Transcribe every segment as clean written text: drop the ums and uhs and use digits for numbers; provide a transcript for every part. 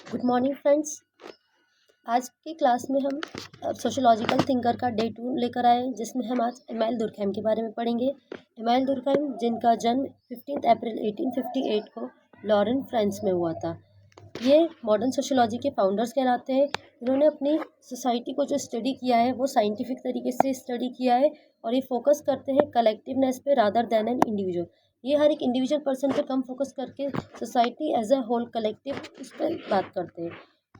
Good morning friends. आज की class में हम सोशोलॉजिकल थिंकर का डे 2 लेकर आए हैं, जिसमें हम आज इमानुएल दुर्कheim के बारे में पढ़ेंगे। इमानुएल दुर्कheim जिनका जन्म 15 अप्रैल 1858 को लॉरेन फ्रांस में हुआ था। ये मॉडर्न सोशोलॉजी के फाउंडर्स कहलाते हैं। इन्होंने अपनी सोसाइटी को जो स्टडी किया है वो साइंटिफिक तरीके से स्टडी किया है और ये फोकस करते हैं कलेक्टिवनेस पे रादर देन एन इंडिविजुअल। ये हर एक इंडिविजुअल पर्सन पे कम फोकस करके society as a whole collective इस पर बात करते हैं।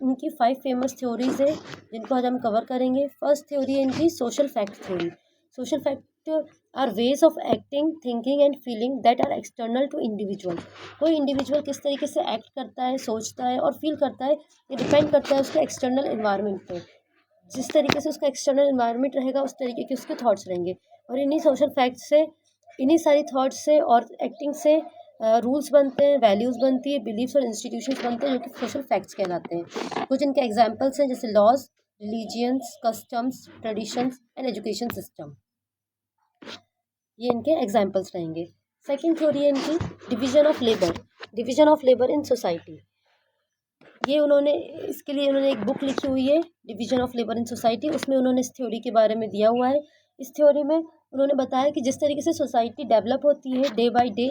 इनकी 5 फेमस थ्योरीज है जिनको आज हम कवर करेंगे। फर्स्ट थ्योरी है इनकी social fact theory. Social fact are ways of acting, thinking and feeling that are external to individual. कोई इंडिविजुअल किस तरीके से एक्ट करता है, सोचता है और फील करता है, ये डिपेंड करता है उसके एक्सटर्नल इन्वायरमेंट पे। जिस तरीके से उसका एक्सटर्नल इन्वायरमेंट रहेगा उस तरीके के उसके थॉट्स रहेंगे। और इन्हीं सोशल फैक्ट से, इन्हीं सारी थॉट्स से और एक्टिंग से रूल्स बनते हैं, वैल्यूज़ बनती है, बिलीव्स और इंस्टीट्यूशंस बनते हैं, जो कि सोशल फैक्ट्स कहलाते हैं। कुछ इनके एग्जांपल्स हैं जैसे laws, religions, customs, traditions and education system. ये इनके एग्जाम्पल्स रहेंगे। सेकेंड थ्योरी है इनकी division of labour. Division of labour in society. ये उन्होंने, इसके लिए उन्होंने एक बुक लिखी हुई है division of labour in society. उसमें उन्होंने इस थ्योरी के बारे में दिया हुआ है। इस थ्योरी में उन्होंने बताया कि जिस तरीके से सोसाइटी डेवलप होती है डे बाय डे,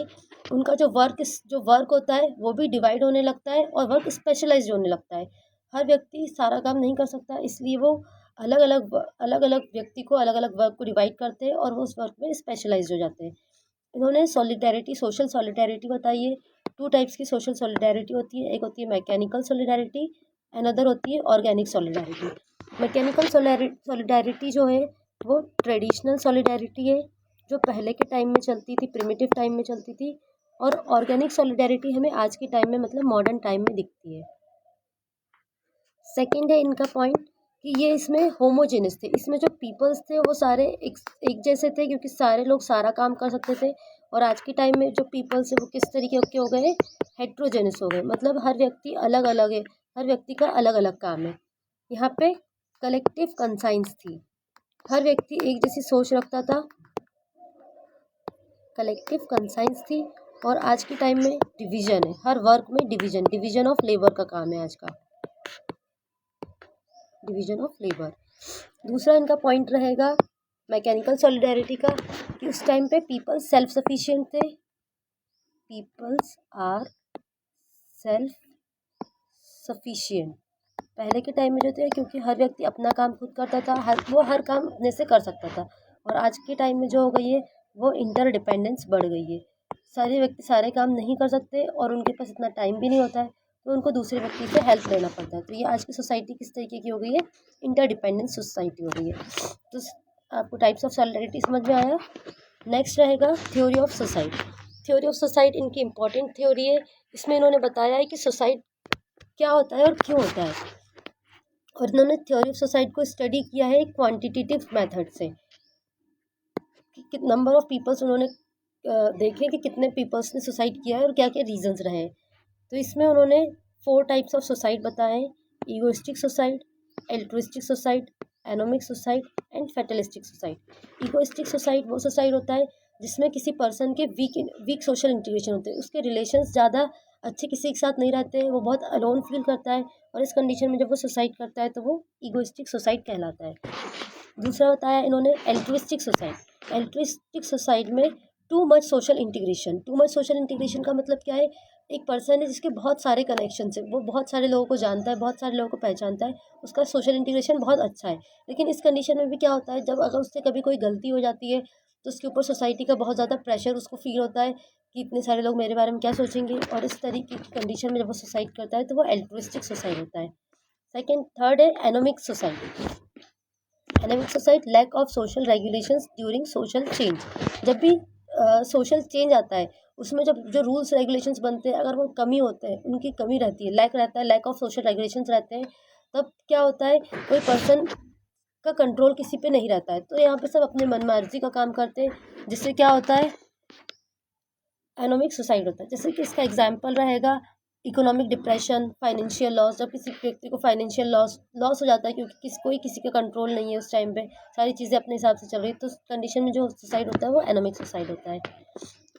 उनका जो वर्क होता है वो भी डिवाइड होने लगता है और वर्क स्पेशलाइज्ड होने लगता है। हर व्यक्ति सारा काम नहीं कर सकता, इसलिए वो अलग अलग व्यक्ति को अलग अलग वर्क को डिवाइड करते हैं और वो उस वर्क में स्पेशलाइज्ड हो जाते हैं। इन्होंने सॉलिडेरिटी, सोशल सॉलिडेरिटी बताई है। 2 टाइप्स की सोशल सॉलिडेरिटी होती है। एक होती है मैकेनिकल सॉलिडेरिटी, अनदर होती है ऑर्गेनिक सॉलिडेरिटी। मैकेनिकल सॉलिडेरिटी जो है वो ट्रेडिशनल सॉलिडेरिटी है, जो पहले के टाइम में चलती थी, प्रिमिटिव टाइम में चलती थी। और ऑर्गेनिक सॉलिडेरिटी हमें आज के टाइम में, मतलब मॉडर्न टाइम में दिखती है। सेकेंड है इनका पॉइंट कि ये इसमें होमोजेनस थे। इसमें जो पीपल्स थे वो सारे एक जैसे थे, क्योंकि सारे लोग सारा काम कर सकते थे। और आज के टाइम में जो पीपल्स है वो किस तरीके के हो गए, हेट्रोजेनस हो गए, मतलब हर व्यक्ति अलग अलग है, हर व्यक्ति का अलग अलग काम है। यहाँ पे कलेक्टिव कंसाइंस थी, हर व्यक्ति एक जैसी सोच रखता था, कलेक्टिव कंसाइंस थी। और आज के टाइम में डिवीजन है, हर वर्क में डिवीजन ऑफ लेबर का काम है आज का, डिवीजन ऑफ लेबर। दूसरा इनका पॉइंट रहेगा मैकेनिकल सॉलिडेरिटी का, कि उस टाइम पे पीपल सेल्फ सफिशिएंट थे। पीपल्स आर सेल्फ सफिशिएंट पहले के टाइम में जो थे, क्योंकि हर व्यक्ति अपना काम खुद करता था, हर काम अपने से कर सकता था। और आज के टाइम में जो हो गई है वो इंटरडिपेंडेंस बढ़ गई है। सारे व्यक्ति सारे काम नहीं कर सकते और उनके पास इतना टाइम भी नहीं होता है, तो उनको दूसरे व्यक्ति से हेल्प लेना पड़ता है। तो ये आज की सोसाइटी किस तरीके की हो गई है, इंटरडिपेंडेंस सोसाइटी हो गई है। तो आपको टाइप्स ऑफ सॉलिडेरिटी समझ में आया। नेक्स्ट रहेगा थ्योरी ऑफ सोसाइट। थ्योरी ऑफ सोसाइट इनकी इंपॉर्टेंट थ्योरी है। इसमें इन्होंने बताया है कि सोसाइट क्या होता है और क्यों होता है। और इन्होंने थ्योरी ऑफ सोसाइट को स्टडी किया है क्वांटिटेटिव मेथड से, कि नंबर ऑफ पीपल्स उन्होंने देखे कि कितने पीपल्स ने सुसाइड किया है और क्या क्या रीजंस रहे। तो इसमें उन्होंने 4 टाइप्स ऑफ सुसाइड बताए: egoistic suicide, altruistic suicide, anomic suicide and fatalistic suicide. Egoistic suicide वो सुसाइड होता है जिसमें किसी पर्सन के वीक सोशल इंटीग्रेशन होते हैं, उसके रिलेशंस ज़्यादा अच्छे किसी के साथ नहीं रहते हैं, वो बहुत अलोन फील करता है, और इस कंडीशन में जब वो सुसाइड करता है तो वो ईगोइस्टिक सुसाइड कहलाता है। दूसरा बताया इन्होंने एल्ट्रुइस्टिक सुसाइड। एल्ट्रुइस्टिक सुसाइड में too much social integration. Too much social integration का मतलब क्या है, एक पर्सन है जिसके बहुत सारे कनेक्शन है, वो बहुत सारे लोगों को जानता है, बहुत सारे लोगों को पहचानता है, उसका सोशल इंटीग्रेशन बहुत अच्छा है। लेकिन इस कंडीशन में भी क्या होता है, जब अगर उससे कभी कोई गलती हो जाती है तो उसके ऊपर सोसाइटी का बहुत ज़्यादा प्रेशर उसको फील होता है कि इतने सारे लोग मेरे बारे में क्या सोचेंगे, और इस तरीके की कंडीशन में जब वो सुसाइड करता है तो वो एल्ट्रुइस्टिक सुसाइड होता है। थर्ड है anomic suicide. Anomic suicide lack of social regulations during social change. जब भी सोशल चेंज आता है उसमें जब जो रूल्स रेगुलेशंस बनते हैं, अगर वो कमी होते हैं, उनकी कमी रहती है, लैक रहता है, लैक ऑफ सोशल रेगुलेशंस रहते हैं, तब क्या होता है, कोई पर्सन का कंट्रोल किसी पे नहीं रहता है, तो यहाँ पे सब अपने मन मर्जी का काम करते हैं, जिससे क्या होता है, एनोमिक सुसाइड होता है। जैसे कि इसका एग्जाम्पल रहेगा इकोनॉमिक डिप्रेशन, फाइनेंशियल लॉस। जब किसी व्यक्ति को फाइनेंशियल लॉस हो जाता है, क्योंकि कोई किसी का कंट्रोल नहीं है, उस टाइम पे सारी चीज़ें अपने हिसाब से चल रही है, तो उस कंडीशन में जो सुसाइड होता है वो एनोमिक सुसाइड होता है।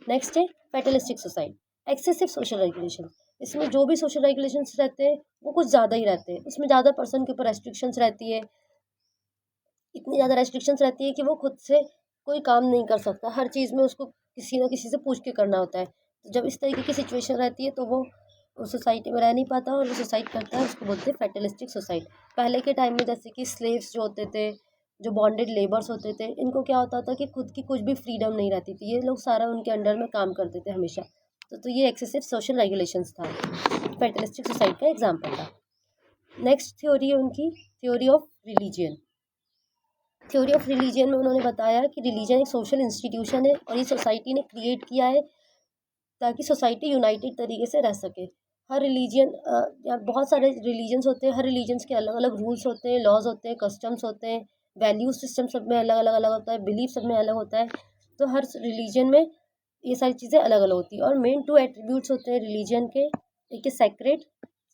नेक्स्ट है fatalistic suicide, excessive social regulation. इसमें जो भी सोशल रेगुलेशंस रहते हैं वो कुछ ज़्यादा ही रहते हैं, उसमें ज़्यादा पर्सन के ऊपर रेस्ट्रिक्शंस रहती है, इतनी ज़्यादा रेस्ट्रिक्शंस रहती है कि वो खुद से कोई काम नहीं कर सकता, हर चीज़ में उसको किसी ना किसी से पूछ के करना होता है। तो जब इस तरीके की सिचुएशन रहती है तो वो उस सोसाइटी में रह नहीं पाता और वो सुसाइड करता है, उसको बोलते हैं फैटलिस्टिक सुसाइड। पहले के टाइम में जैसे कि स्लेव्स जो होते थे, जो बॉन्डेड लेबर्स होते थे, इनको क्या होता था कि खुद की कुछ भी फ्रीडम नहीं रहती थी, ये लोग सारा उनके अंडर में काम करते थे हमेशा। तो ये एक्सेसिव सोशल रेगुलेशंस था, फैटलिस्टिक सुसाइड का एग्जाम्पल था। नेक्स्ट थ्योरी है उनकी theory of religion. Theory of religion में उन्होंने बताया कि रिलीजन एक सोशल इंस्टीट्यूशन है और ये सोसाइटी ने क्रिएट किया है ताकि सोसाइटी यूनाइटेड तरीके से रह सके। हर रिलीजन यहाँ बहुत सारे रिलीजन्स होते हैं, हर रिलीजन्स के अलग अलग रूल्स होते हैं, लॉज होते हैं, कस्टम्स होते हैं, वैल्यू सिस्टम सब में अलग अलग अलग होता है, बिलीफ सब में अलग होता है। तो हर रिलीजन में ये सारी चीज़ें अलग अलग होती है और मेन 2 एट्रीब्यूट्स होते हैं रिलीजन के। एक है सेक्रेड,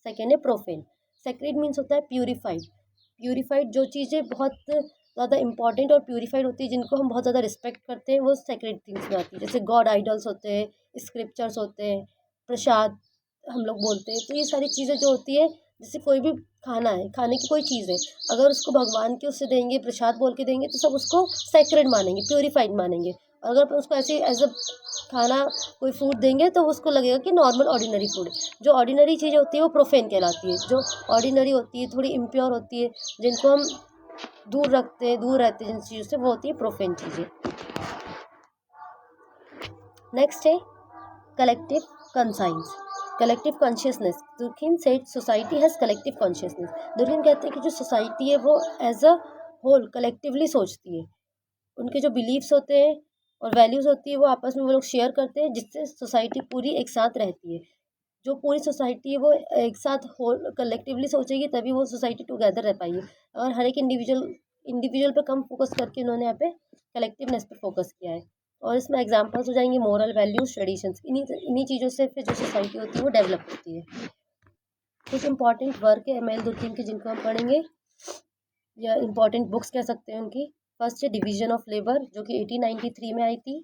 सेकेंड है प्रोफेन। सेक्रेड मीन्स होता है प्यूरिफाइड। प्यूरिफाइड जो चीज़ें बहुत ज़्यादा इंपॉर्टेंट और प्यूरिफाइड होती है, जिनको हम बहुत ज़्यादा रिस्पेक्ट करते हैं, वो सेक्रेड थिंग्स में आती है। जैसे गॉड आइडल्स होते हैं, स्क्रिप्चर्स होते हैं, प्रसाद हम लोग बोलते हैं। तो ये सारी चीज़ें जो होती है, जैसे कोई भी खाना है, खाने की कोई चीज़ है, अगर उसको भगवान के उससे देंगे, प्रसाद बोल के देंगे, तो सब उसको सेक्रेड मानेंगे, प्यूरिफाइड मानेंगे। अगर अपन उसको ऐसे एज अ खाना कोई फूड देंगे तो उसको लगेगा कि नॉर्मल ऑर्डिनरी फूड। जो ऑर्डिनरी चीज़ें होती है वो प्रोफेन कहलाती है, जो ऑर्डिनरी होती है, थोड़ी इम्प्योर होती है, जिनको हम दूर रखते हैं, दूर रहते हैं जिन चीज़ों से, वो होती है प्रोफेन चीज़ें। नेक्स्ट है collective conscience, collective consciousness. Durkheim said society has collective consciousness. Durkheim कहते हैं कि जो सोसाइटी है वो एज अ होल कलेक्टिवली सोचती है, उनके जो बिलीव्स होते हैं और वैल्यूज़ होती है वो आपस में वो लोग शेयर करते हैं, जिससे सोसाइटी पूरी एक साथ रहती है। जो पूरी सोसाइटी है वो एक साथ होल कलेक्टिवली सोचेगी तभी वो सोसाइटी टुगेदर रह पाएगी। और हर एक इंडिविजुअल पे कम फोकस करके उन्होंने यहाँ पे कलेक्टिवनेस पे फोकस किया है। और इसमें एग्जांपल्स हो जाएंगे मोरल वैल्यूज ट्रेडिशंस, इन्हीं इन्हीं चीज़ों से फिर जो सोसाइटी होती है वो डेवलप होती है। कुछ इंपॉर्टेंट वर्क है एम एल दुर्खिम के जिनको हम पढ़ेंगे, या इंपॉर्टेंट बुक्स कह सकते हैं उनकी। फर्स्ट है डिवीजन ऑफ लेबर जो कि 1893 में आई थी।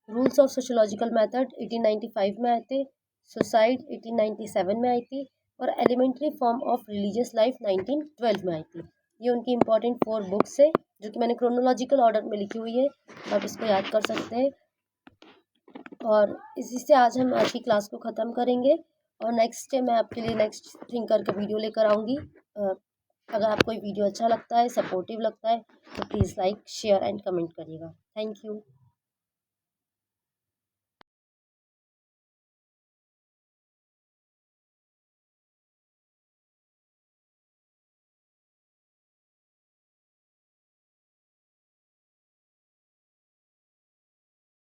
रूल्स ऑफ सोशोलॉजिकल मेथड 1895 में आए थे। सुसाइड 1897 में आई थी। और elementary form of religious life 1912 में आई थी। ये उनकी इंपॉर्टेंट 4 बुक्स है जो कि मैंने क्रोनोलॉजिकल ऑर्डर में लिखी हुई है, आप इसको याद कर सकते हैं। और इसी से आज की क्लास को ख़त्म करेंगे और नेक्स्ट डे मैं आपके लिए नेक्स्ट थिंकर का वीडियो लेकर आऊँगी। अगर आपको ये वीडियो अच्छा लगता है, सपोर्टिव लगता है, तो please like share and comment करिएगा। Thank you.